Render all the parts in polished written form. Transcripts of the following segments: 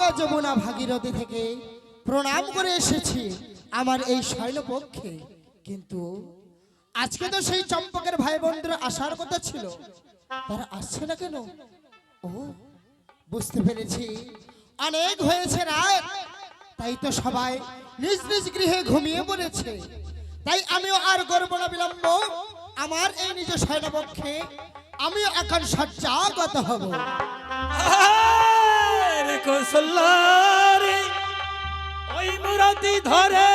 গঙ্গা যমুনা ভাগীরথী থেকে প্রণাম করে এসেছি আমার এই শৈলপক্ষে, কিন্তু আজকে তো সেই চম্পকের ভাই বোনদের আসার কথা ছিল, তারা আসছে না কেন? ও বুঝতে পেরেছি, অনেক হয়েছে রাত, তাই তো সবাই নিজ নিজ গৃহে ঘুমিয়ে পড়েছে। তাই আমিও আর করব না বিলম্ব, আমার এই নিজ শৈলপক্ষে আমিও এখন সজ্জাগত হব। রে কৌশল্যারে ওই মুরতি ধরে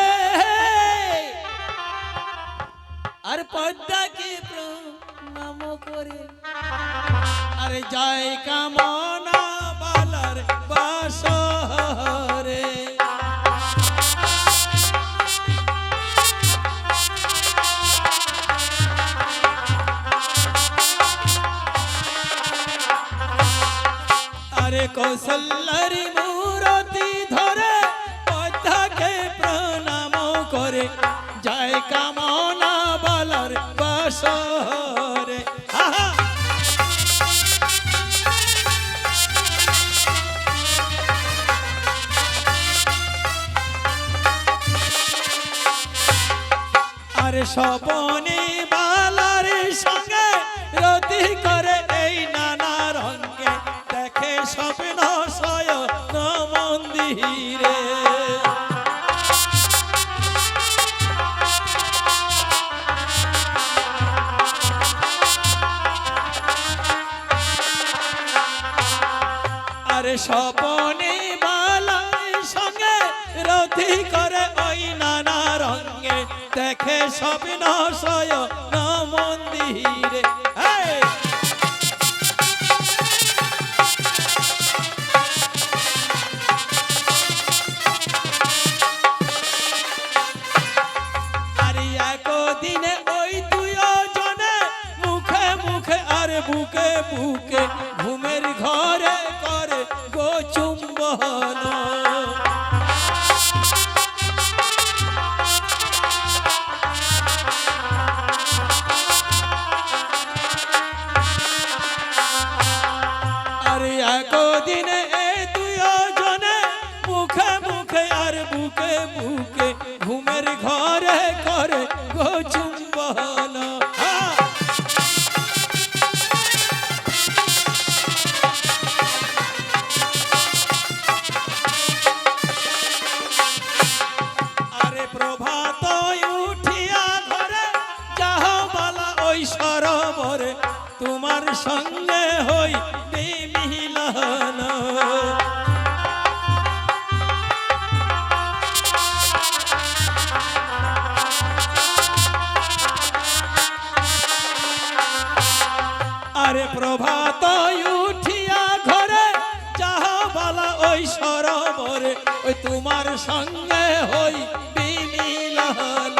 আর পদ্মাকে প্রণাম করে আর যায় কামনা বালার বাসরে। আরে কৌশল্যারি মূরতি ধরে পদ্মাকে প্রণাম করে যায় কামনা বালার বাসরে। আরে স্বপনে বালার সঙ্গে রতি করে এই নানা রঙে দেখে স্বপ্ন শয়ন মন্দিরে। আরে স্বপনে বালার সঙ্গে রতি করে ওই নানা রঙে দেখে স্বপ্ন শয়ন মন্দিরে। আরে একদিনে ওই দুজনে মুখে মুখে আর বুকে বুকে ঘুমের ঘরে করে গো চুম্বন। আরে একদিনে এই দুজনে মুখে মুখে আর বুকে বুকে ঘুমের ঘরে করে গো চুম্বন। আরে প্রভাত উঠিয়া ধরে যাহ বালা ওই সরোবরে তোমার সঙ্গে হই মিলন। আরে প্রভাত উঠিয়া ঘরে যাহ বালা ওই সরোবরে ওই তোমার সঙ্গে হই মিলন।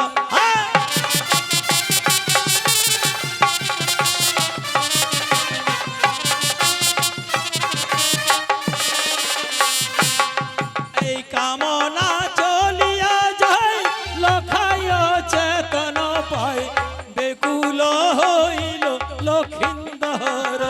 এই কামনা চলিয়া যায় লখায় চেতন পায় বেকুল হইল লক্ষিন্দর।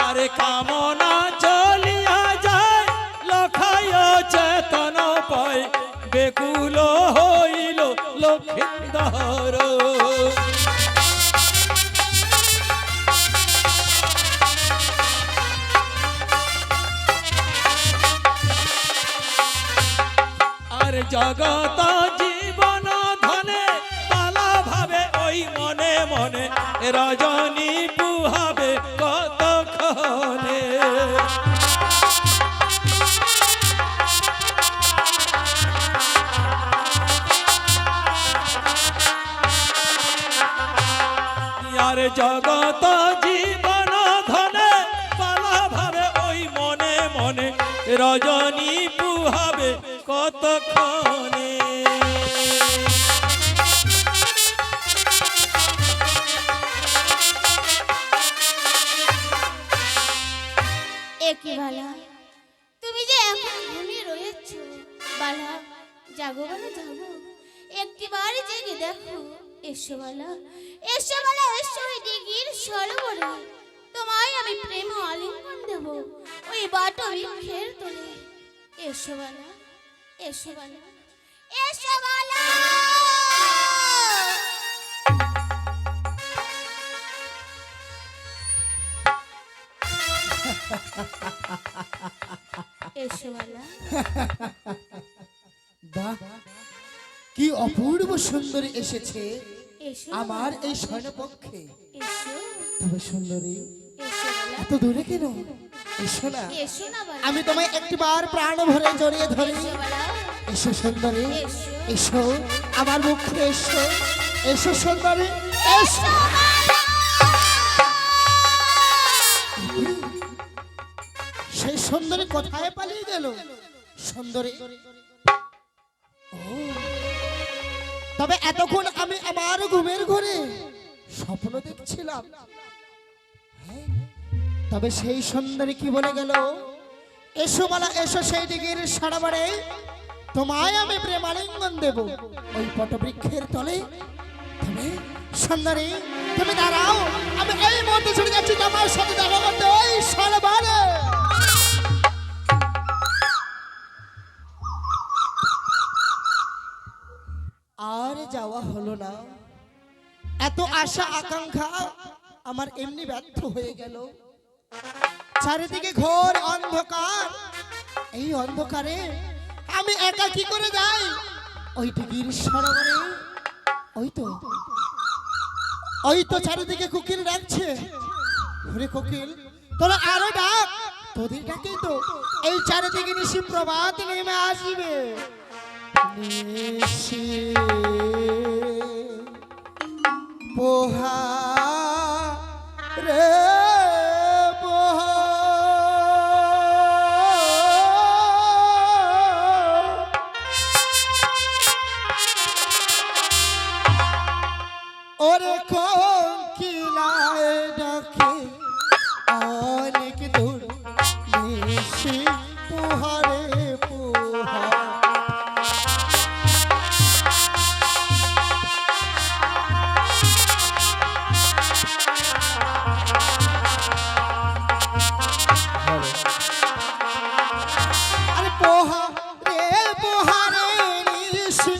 আরে কামনা চলিয়া যায় লখায় চেতন পায় বেকুল হইল লক্ষিন্দর। আর জগত জীবন ধনে পালা ভাবে ওই মনে মনে রজনী পুহাবে কতক্ষণে। আর জগত জীবন ধনে পালা ভাবে ওই মনে মনে রজনী পুহাবে কতক্ষণে। একি বালা, তুমি যে এখন ঘুমিয়ে রয়েছো বালা, জাগো বালা জাগো, একটিবার জেগে দেখো। এসো বালা, এসো বালা, এসো ওই দিঘির সরোবরে। তোমায় আমি প্রেম আলিঙ্গন দেব ওই বাট বৃক্ষের তলে। এসো বালা, এসো বালা, এসো বালা। এসো বালা। বাহ, কি অপূর্ব সুন্দরী এসেছে এসো আমার এই স্বর্ণপক্ষে। এসো, তবে সুন্দরী এসো বালা, এত দূরে কেন? এসো না, এসো না বালা। আমি তোমায় একটিবার প্রাণ ভরে জড়িয়ে ধরি। এসো বালা, এসো সুন্দরী, এসো। এসো আমার মুখে এসো। এসো সুন্দরী, এসো। সেই সুন্দরী কোথায় পালিয়ে গেল? সুন্দরী, ও, তবে এতক্ষণ আমি আমার ঘুমের ঘরে স্বপ্ন দেখছিলাম। হ্যাঁ, তবে সেই সুন্দরী কি বলে গেল? এসো মালা, এসো সেই দিকের সারাবারে, তোমায় আমি প্রেমালিঙ্গন দেব ওই পটবৃক্ষের তলে। তুমি সুন্দরী, তুমি দাঁড়াও, আমি এই মুহূর্তে ছুটে যাচ্ছি তোমার সাথে দেখা করতে ওই সারাবারে। আর যাওয়া হলো না। এত আশা আকাঙ্ক্ষা আমার এমনি ব্যর্থ হয়ে গেল। চারিদিকে ঘোর অন্ধকার। এই অন্ধকারে আমি একা কি করে যাই ওই দিঘির সরোবরে? ওই তো চারিদিকে কোকিল ডাকছে। ওরে কোকিল, তোরা আরো ডাক, তোদের ডাকেই তো এই চারিদিকে নিশি প্রভাত নেমে আসবে। নিশি পোহা রে পোহা, ওরে কোকিলায় ডাকে অনেক দূর। নিশি পোহা রে পোহা, আরে পোহা রে পোহা রে নিশি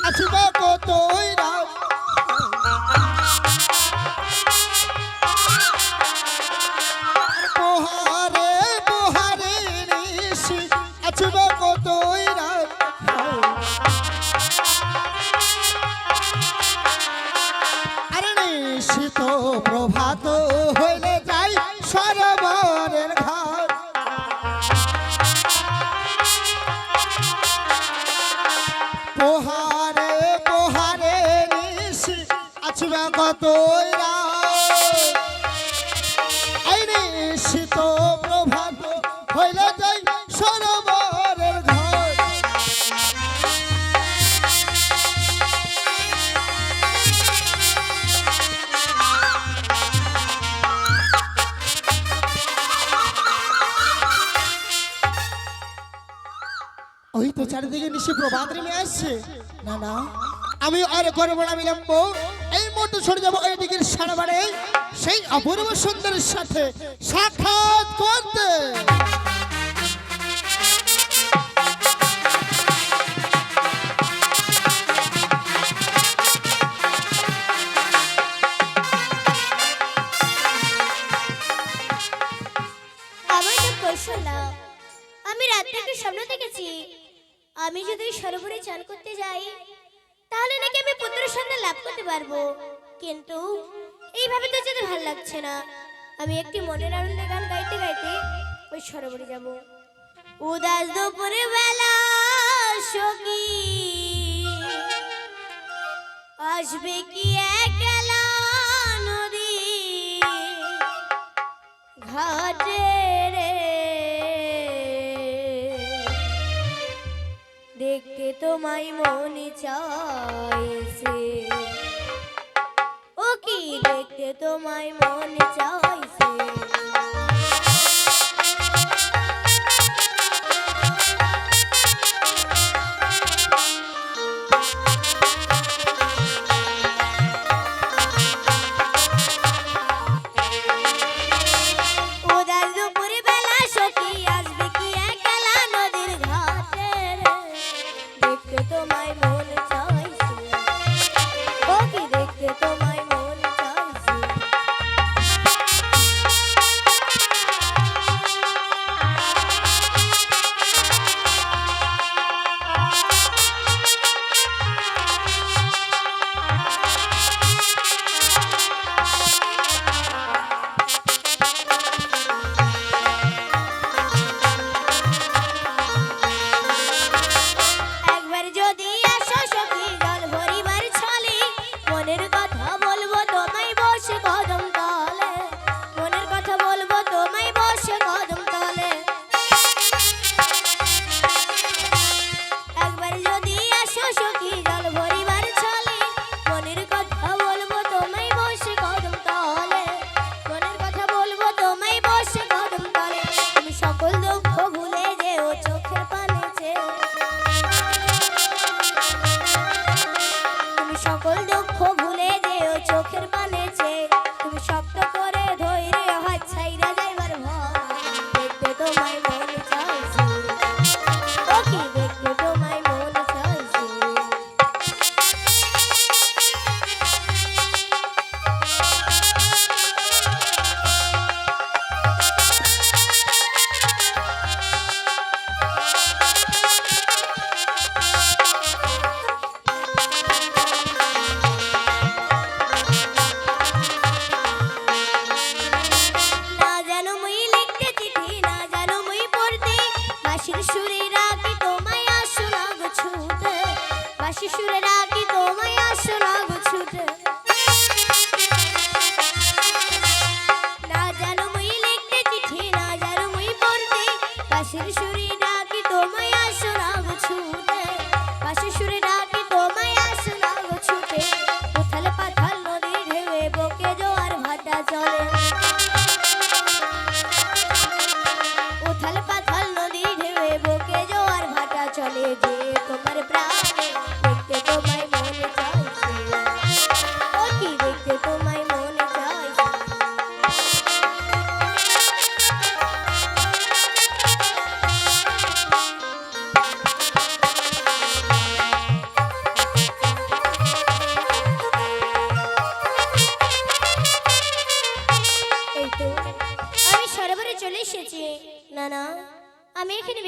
আসবে কতই রাত। পোহা রে পোহা রে নিশি আসবে কতই রাত। আরে নিশি তো প্রভাত হইলে যাই সরোবরের ঘাট। পোহারে পোহারে নিশি আসবে কতই রাত। এই নিশি তো প্রভাত হইলে যাই সরোবরের ঘাট। ওই তো চারিদিকে নিশি প্রভাত নেমে আসছে। না না, আমি আর করবো না বিলম্ব। এই মুহূর্তে ছড়ে যাবো এই দিকের সারাবারে সেই অপূর্ব সুন্দরের সাথে সাক্ষাৎ করতে। আমার নাম কৌশলা। আমি রাত্রে একটা স্বপ্ন দেখেছি, আমি যদি ওই সরোবরে চান করতে যাই তাহলে নাকি আমি পুত্রের সন্তান লাভ করতে পারবো। কিন্তু এইভাবে তো যেতে ভালো লাগছে না। আমি একটি মনের আনন্দে গান গাইতে গাইতে ওই সরোবরে যাব। উদাস দুপুরে বেলা সখী আসবে কি একলা নদী ঘাটে রে, দেখতে তোমায় মনে চাইছে। ও কি দেখতে তোমায় মনে চাইছে।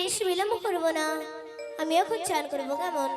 বেশি বিলম্ব করবো না, আমি এখন চান করবো, কেমন?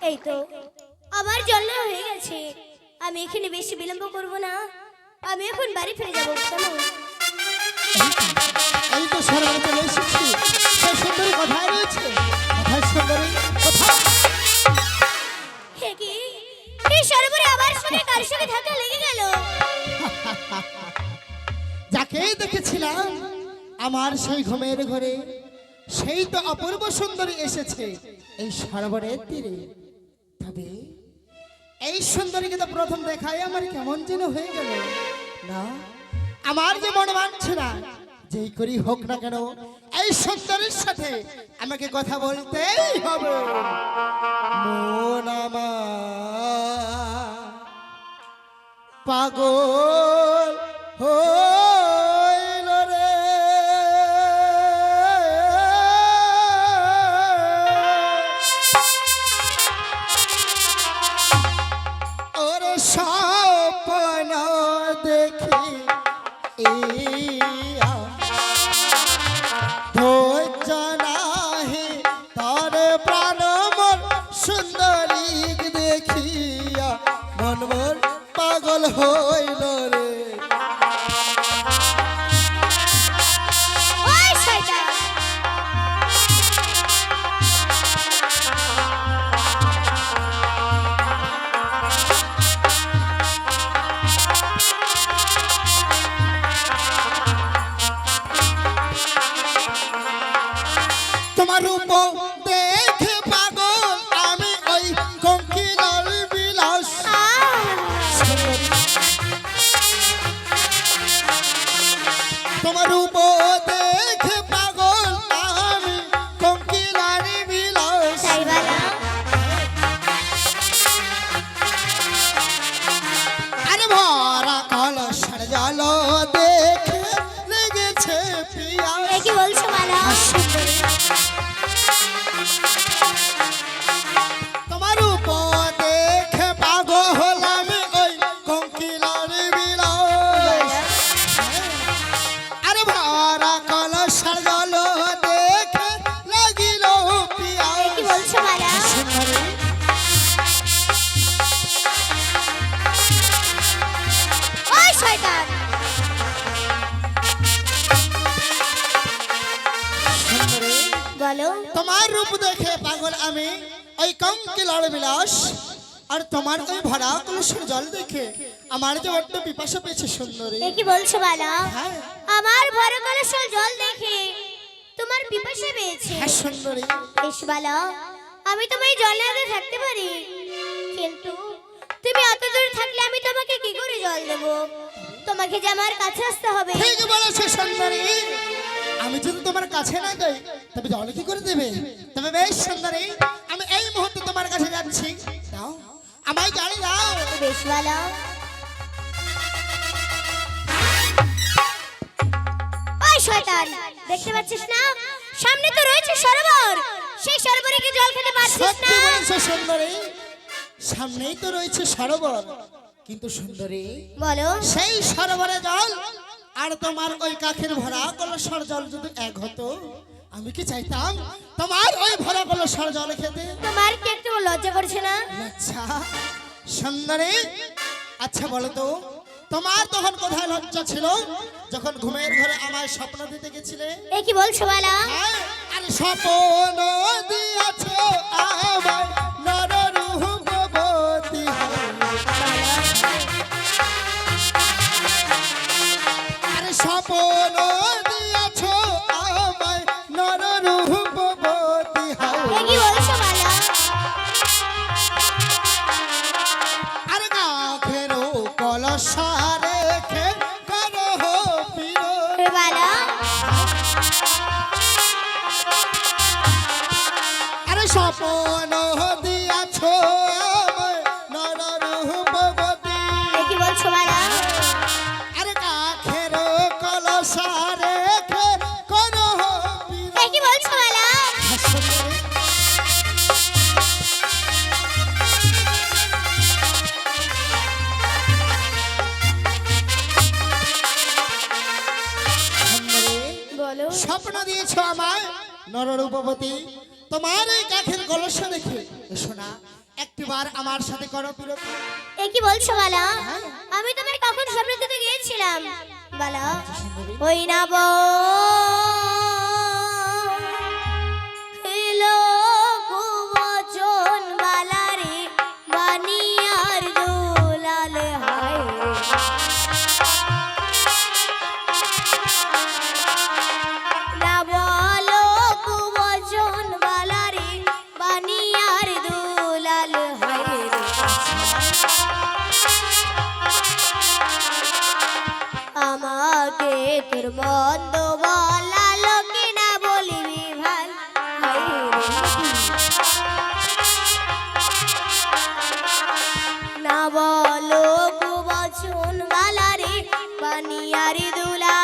এই তো আমার জল নেওয়া হয়ে গেছে, আমি এখানে বেশি বিলম্ব করব না, আমি এখন বাড়ি ফিরে যাবো, কেমন? এই তো সরবরে চলে এসেছি। সেই সুন্দরী কোথায় রয়েছে? কোথায় সুন্দরী? কোথায়? হে কি এই সরোবরে আবার সঙ্গে কার সঙ্গে ধাক্কা লেগে গেল? যাকেই দেখেছিলাম আমার সেই ঘুমের ঘরে, সেই তো অপূর্ব সুন্দরী এসেছে এই সরোবরের তীরে। তবে এই সুন্দরীকে তো প্রথম দেখাই আমার কেমন যেন হয়ে গেল। না, আমার যে মনে মানছে না, যেই করি হোক না কেন এই সুন্দরীর সাথে আমাকে কথা বলতেই হবে। মন আমার পাগল হইল রে, ওরে স্বপ্ন দেখি ইয়া ধৈর্য নাহি তার প্রাণ মোর সুন্দরী দেখিয়া মন মোর পাগল হইল রে। ওই শয়তান, তোমার রূপ দেখে পাগল আমি ওই কঙ্কিলার বিলাস। তোমার রূপ দেখে পাগল আমি কঙ্কিলার বিলাস। তাই বলো? আরে ভরা কলসের জল দেখে লেগেছে পিয়া। এ কি বলছো মালা? তোমার উপর দেখে পাগল হলাম ওই কঙ্কিলার বিলাস। আরে ভরা কলসের জল দেখে লাগিল পিয়া। এ কি বলছো মালা? ওই শয়তান, বলো। তোমার রূপ দেখে পাগল আমি ওই কঙ্কিলার বিলাস। আর তোমার ওই ভরা কলসের জল দেখে আমার যে বড্ড পিপাসা পেয়েছে সুন্দরী। এ কি বলছো মালা? হ্যাঁ আমার ভরা কলসের জল দেখে তোমার পিপাসা পেয়েছে? হ্যাঁ সুন্দরী। বেশ ভালো, আমি তোমায় জল না দিয়ে থাকতে পারি, কিন্তু তুমি অত দূর থাকলে আমি তোমাকে কি করে জল দেব? তোমাকে যে আমার কাছে আসতে হবে। ঠিক বলেছে সুন্দরী। আমি যদি তোমার কাছে না যাই তবে জল কি করে দেবে? তবে বেশ সুন্দরী, আমি এই মুহূর্তে তোমার কাছে যাচ্ছি। দাও, আমায় জল দাও। বেশ ভালো। ওই শয়তান, দেখতে পাচ্ছিস না সামনে তো রয়েছে সরোবর, সেই সরোবরে কি জল খেতে পারছিস সত্যি না? বলেছো সুন্দরী, সামনেই তো রয়েছে সরোবর, কিন্তু সুন্দরী বলো। সেই সরোবরে জল আর তোমার ওই কাখের ভরা কলসর জল যদি এক হতো, আমি কি চাইতাম তোমার ওই ভরা কলসর জল খেতে? তোমার কি একটু লজ্জা করছে না? আচ্ছা সুন্দরী, আচ্ছা বলো তো, তোমার তখন কোথায় লজ্জা ছিল যখন ঘুমের ঘরে আমায় স্বপ্ন দিতে গেছিলে? এ কি বলছো বালা? হ্যাঁ, আরে স্বপ্ন দিয়েছো আমায় নররূপবতী হয়ে। আরে স্বপ্ন দিয়েছো আমায় নররূপবতী হয়ে। এ কি বলছো বালা? আরে কাখেরও কলসা রেখে করো পিরো। এ বালা, আরে স্বপ্ন দিয়াছো আমায় নররূপবতী। এ কি বলছো বালা? আরে কাখেরও কলসা রেখে করো পিরো। এ কি বলছো বালা? বলো। স্বপ্ন দিয়েছো আমায় নররূপবতী, তোমার এই কাঠের কলসা দেখে এসো না একটিবার আমার সাথে করো বিরতি। এ কি বলছো বালা? আমি তোমায় কখন স্বপ্ন দিতে গিয়েছিলাম বালা? ওই না বো হেলো কুবচন বালা রে, বানিয়ার দুলাল হায় না বলো কুবচন বালা রে, বানিয়ার দুলাল হায় রে। আমাকে তোর মন্দ বলা লোকে না বলিবি ভাল। না বলো কুবচন বালা রে, বানিয়ারি দুলা।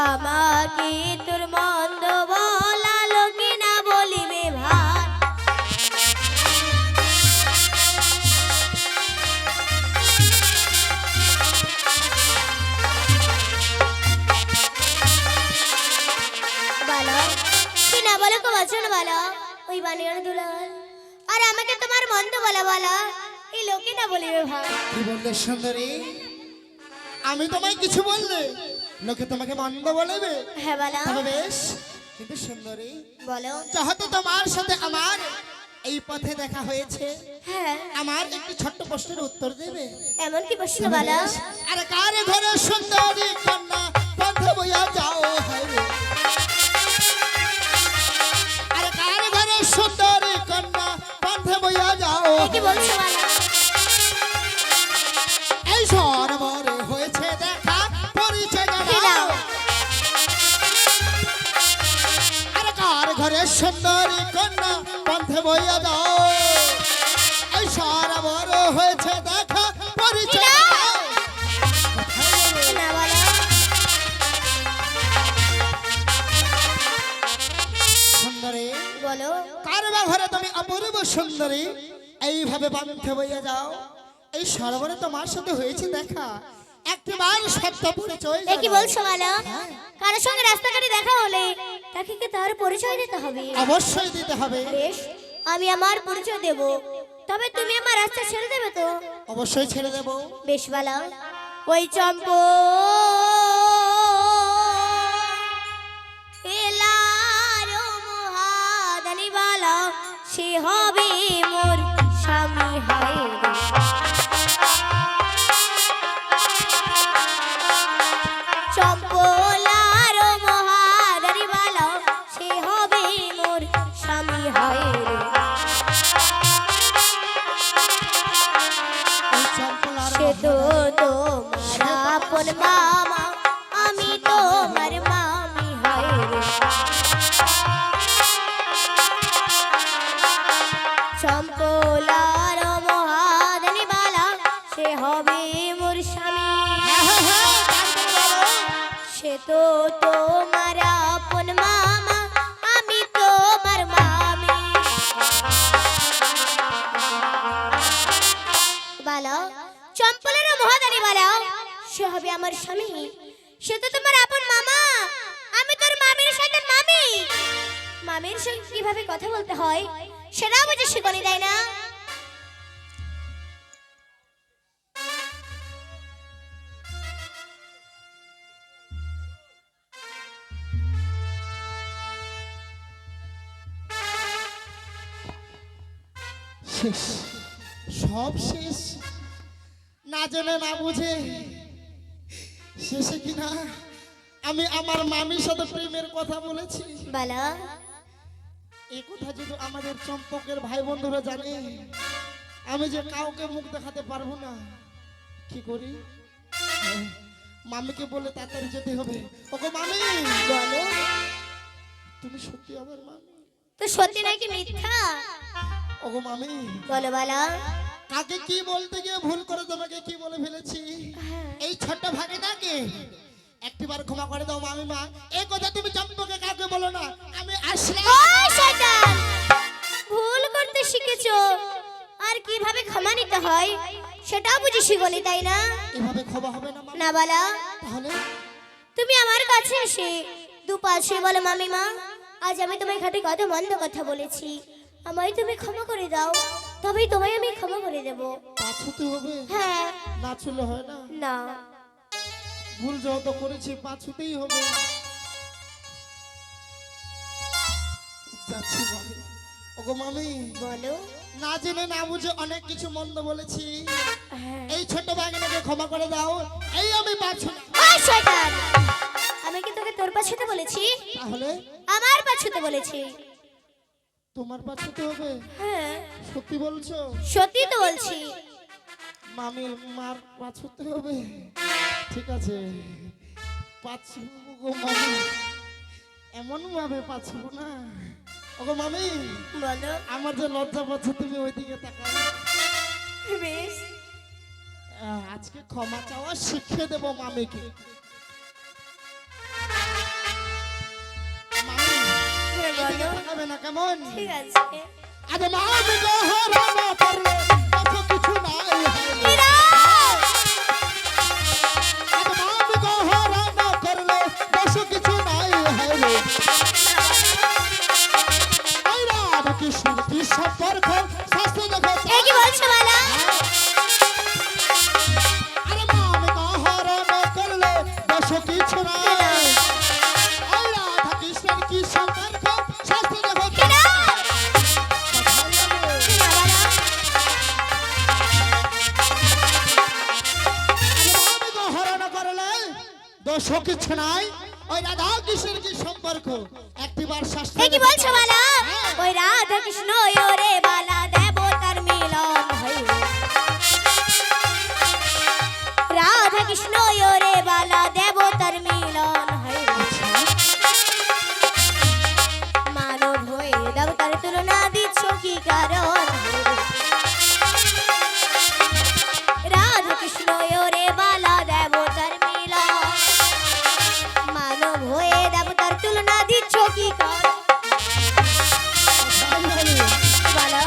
আমাকে তোর মন্দ বলা লোকে না বলিবে ভাল। বলো কি না বলো কুবচন বলো, ওই বানিয়ার দুলাল। আর আমাকে তোমার মন্দ বলা বলা, এই লোকে না বলিবে ভাল। কি বললে সুন্দরী? আমি তোমায় কিছু বললে লোকে তোমাকে মন্দ বলবে? হ্যাঁ বলো। তবে বেশ, কিন্তু সুন্দরী বলো। যেহেতু তোমার সাথে আমার এই পথে দেখা হয়েছে, হ্যাঁ, আমার একটি ছোট্ট প্রশ্নের উত্তর দেবে? এমন কি প্রশ্ন বলো? আরে কার ঘরে সুন্দরী কন্যা পথে বইয়া যাও হায়রে? আরে কার ঘরে সুন্দরী কন্যা পথে বইয়া যাও? এ কি বলছো বলো? এই সরোবরে হয়েছে দেখা, পরিচয় কি দাও। দাও? আরে কার ঘরে সুন্দরী কন্যা পথে বইয়া যাও? এই সরোবরে হয়েছে দেখা, পরিচয় কি দাও? দাও। না বলো। সুন্দরী, বলো। কার বা ঘরে তুমি অপূর্ব সুন্দরী এইভাবে পথে বইয়া যাও? এই সরোবরে তোমার সাথে হয়েছে দেখা, একটিবার সত্য পরিচয় এ কি জানাও। বলছো বলো? কারোর সঙ্গে রাস্তাঘাটে দেখা হলে তাকে কি তার পরিচয় দিতে হবে? অবশ্যই দিতে হবে। বেশ, আমি আমার পরিচয় দেব, তবে তুমি আমার রাস্তা ছেড়ে দেবে তো? অবশ্যই ছেড়ে দেব। বেশ বলো। ওই চম্প এলার মহাদানি বালা, সে হবে মোর স্বামী হায় রে। চম্পলার মহাদানি বালা, সে হবে মোর স্বামী হায় রে। এই চম্পলার সে তো তোমার আপন মামা, আমি তোমার মামি হায় তো তোমার আপন মামা, আমি তোমার মামি। বলো চম্পলের মহাদানি, বলো সে হবে আমার স্বামী, সে তো তোমার আপন মামা, আমি তোর মামির সাথে মামি। মামির সঙ্গে কিভাবে কথা বলতে হয় সেটাও বুঝে শিখনি, তাই না? শেষ, সব শেষ, না জেনে না বুঝে শেষে কিনা আমি আমার মামির সাথে প্রেমের কথা বলেছি। বলো এই কথা যদি আমাদের চম্পকের ভাই বন্ধুরা জানে, আমি যে কাউকে মুখ দেখাতে পারবো না। কি করি? মামিকে বলে তাড়াতাড়ি যেতে হবে। ওগো মামি, বলো তুমি সত্যি আমার মামি? তো সত্যি নাকি মিথ্যা? ওগো মামি, বলো বলো। কাকে কি বলতে গিয়ে ভুল করে তোমাকে কি বলে ফেলেছি। এই ছোট্ট ভাগিনাকে একটিবার ক্ষমা করে দাও মামি মা। এই কথা তুমি চম্পকে কাউকে বলো না। আমি আসলাম। ওই শয়তান, ভুল করতে শিখেছো, আর কিভাবে ক্ষমা নিতে হয় সেটাও বুঝে শিখনি, তাই না? এভাবে ক্ষমা হবে না মামি। না বলো, তাহলে তুমি আমার কাছে এসে দুপা ছুঁয়ে বলো মামিমা, আজ আমি তোমার ঘাটে কত মন্দ কথা বলেছি, আমায় তুমি ক্ষমা করে দাও, তবেই তোমায় আমি ক্ষমা করে দেব। পা ছুতে হবে? হ্যাঁ। না ছুলে হয় না। না। ভুল যত করেছি পা ছুতেই হবে। যাচ্ছি মামি। ওগো মামি, বলো। না জেনে না বুঝে অনেক কিছু মন্দ বলেছি। হ্যাঁ। এই ছোট ভাগিনাকে ক্ষমা করে দাও। এই আমি পা ছুঁলাম। ওই শয়তান, আমি কি তোকে তোর পা ছুতে বলেছি? তাহলে আমার পা ছুতে বলেছি। তোমার পা ছুতে হবে? হ্যাঁ, সত্যি বলছো? সত্যি তো বলছি। মামির মার পা ছুতে হবে? ঠিক আছে, পা ছুঁবো গো মামি। এমন ভাবে পা ছুঁবো না। ওগো মামি, বলো। আমার যে লজ্জা পাচ্ছে, তুমি ওইদিকে তাকাও। বেশ। আজকে ক্ষমা চাওয়া শিখিয়ে দেবো মামিকে। মামি, হ্যাঁ, বলো। তাকাবে না কেমন? ঠিক আছে। আজ মামি গো হারানো করলে কত কিছু নাই হয়। মীরা! আজ মামি গো হারানো করলে কত কিছু নাই হয় রে। এই রাধা কৃষ্ণ কি সম্পর্ক শাস্ত্র দেখো। এ কি বলছো বলো? আরে মামি গো হারানো করলে কত কিছু নাই। এই রাধা কৃষ্ণ কি সম্পর্ক শাস্ত্র দেখো। মীরা! দোষ কিছু নাই। ওই রাধা কৃষ্ণের কি সম্পর্ক একটিবার শাস্ত্র। এ কি বলছো বলো? ওই রাধা কৃষ্ণ ওরে বালা দেবতার মিলন হইল। রাধা কৃষ্ণ ওরে বালা দেবতার মিলন হইল। মানব হয়ে দেবতার তুলনা দিচ্ছ কি কারণ হইল? রাধা কৃষ্ণ ওরে বালা দেবতার মিলন, মানব হয়ে দেবতার তুলনা দিচ্ছ কি কারণ? বলো।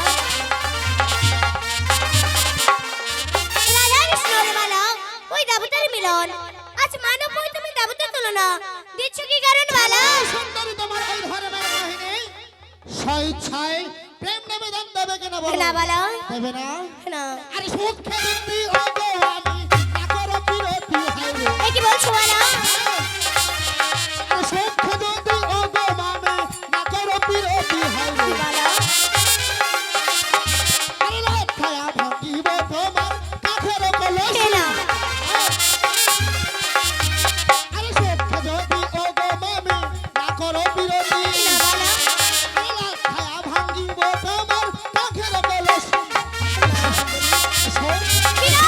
রাধা কৃষ্ণ ওরে বালা ওই দেবতার মিলন, আজ মানব হয়ে তুমি দেবতার তুলনা দিচ্ছ কি কারণ? বলো। সুন্দরী তোমার এই ধরনের কাহিনী স্বেচ্ছায় প্রেম নিবেদন দেবে কিনা বলো? না বলো। দেবে না? না। আরে সুখে দিতি ওগো আমি না করো বিরতি হয় রে। এ কি বলছো বলো? আরে সুখে দিতি ওগো মামি না করো বিরতি হয় রে। বলো। আরে লজ্জায়া ভাঙিব তোমার কাঠের কলসি। না। আরে সুখে দিতি ওগো মামি না করো বিরতি। না বলো। আরে লজ্জায়া ভাঙিব তোমার কাঠের কলসি। মীরা!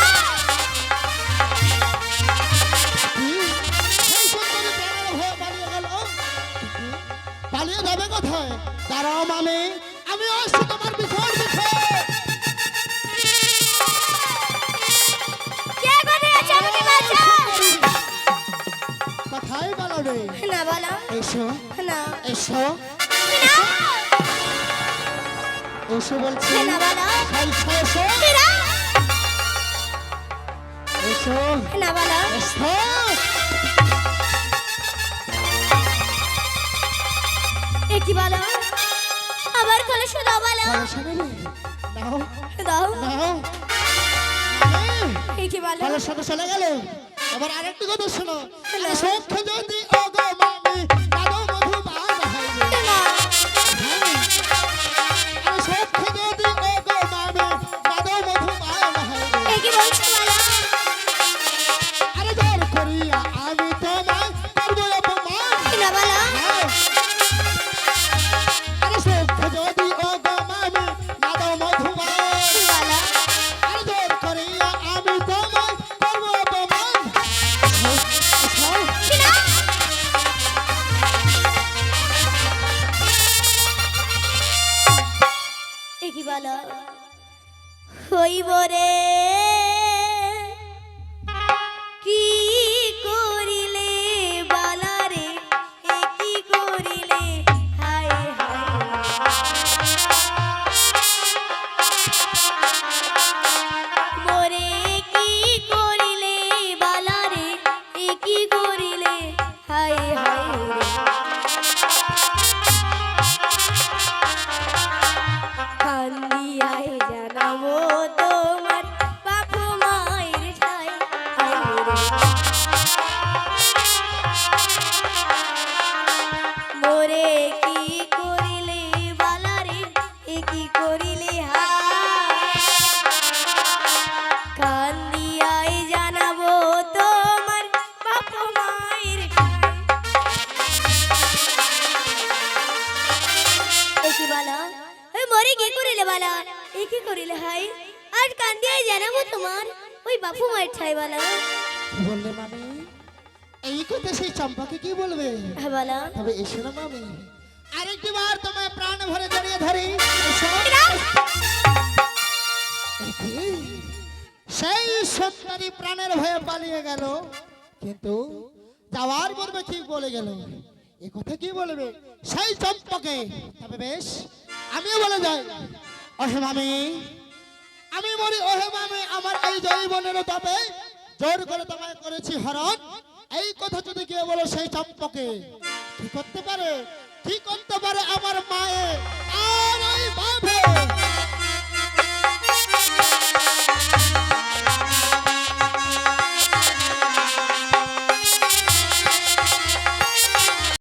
বলবে না বলো এসো না এসো না এসো বলছি না বলো এসো এসো না এসো না বলো এসো এ কি বলো আবার কলস দাও বলো পয়সা নেবে নাও দাও নাও এ কি বলো ভালোর সাথে চলে গেল আবার আরেকটি কথা শোনো হ্যালো। সখ্য যদি ওগো মামি দাদো মধু বার হাইবে না আরে সখ্য যদি ওগো মামি দাদো মধু বার হাইবে এ কি বলছো বলো আরে জোর করিয়া আমি তোমায় করবো অপমান না বলো হ্যাঁ। আরে সখ্য যদি ওগো মামি দাদো মধু বার বলো আরে জোর করিয়া আমি তোমায় করবো অপমান না এ কি বলো হইব রে কি করিলে বালারে এ কি করিলে হায় মোরে কি করিলে বালারে এ কি করিলে হায় হায় কান্দিয়ায় জানাবো তোমার বাপ মায়ের ঠাই মোরে কি করিলে বালারে এ কি করিলে কান্দিয়ায় জানাবো তোমার বাপ মায়ের ঠাই একি বালা ওই মরে কি করিলে বালা এ কি করিলে হাই আর কান্দিয়ায় জানাবো তোমার ওই বাপু মায়ের ঠাই বালা কি বললে মামি এই কথা সেই চম্পাকে কি বলবে হ্যাঁ বালা তবে এসো না মামি আরেকটি বার তোমায় প্রাণ ভরে জড়িয়ে ধরি এসো। একি, সেই সুন্দরী প্রাণের ভয়ে পালিয়ে গেল কিন্তু যাওয়ার পূর্বে কি বলে গেল এ কথা কি বলবে সেই চম্পাকে তবে বেশ আমিও বলে যাই ওহে মামি আমি বলি ওহে মামি আমার এই জৈবনের তবে জোর করে তোমায় করেছি হরণ এই কথা যদি কেউ বলো সেই চম্পকে কি করতে পারে আমার মায়ে আর ওই বাপে